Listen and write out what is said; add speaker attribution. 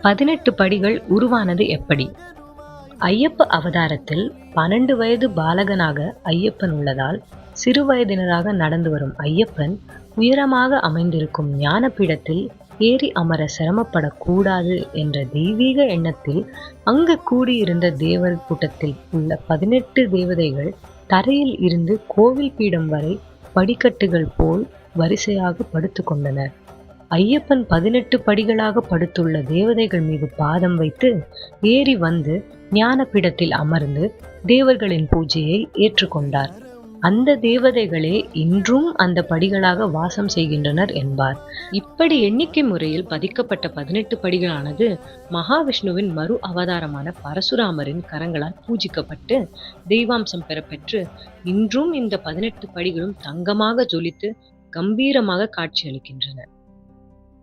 Speaker 1: 18 படிகள் உருவானது எப்படி? ஐயப்ப அவதாரத்தில் 12 வயது பாலகனாக ஐயப்பன் உள்ளதால் சிறு வயதினராக நடந்து வரும் ஐயப்பன் உயரமாக அமைந்திருக்கும் ஞானபீடத்தில் ஏறி அமர சிரமப்படக்கூடாது என்ற தெய்வீக எண்ணத்தில் அங்கு கூடியிருந்த தேவர் கூட்டத்தில் உள்ள 18 தேவதைகள் தரையில் இருந்து கோவில் பீடம் வரை படிக்கட்டுகள் போல் வரிசையாக படுத்து கொண்டனர். ஐயப்பன் 18 படிகளாக படுத்துள்ள தேவதைகள் மீது பாதம் வைத்து ஏறி வந்து ஞானபீடத்தில் அமர்ந்து தேவர்களின் பூஜையை ஏற்றுக்கொண்டார். அந்த தேவதைகளே இன்றும் அந்த படிகளாக வாசம் செய்கின்றனர் என்பார். இப்படி எண்ணிக்கை முறையில் பதிக்கப்பட்ட 18 படிகளானது மகாவிஷ்ணுவின் மறு அவதாரமான பரசுராமரின் கரங்களால் பூஜிக்கப்பட்டு தெய்வாம்சம் பெறப்பெற்று இன்றும் இந்த 18 படிகளும் தங்கமாக ஜொலித்து கம்பீரமாக காட்சியளிக்கின்றன.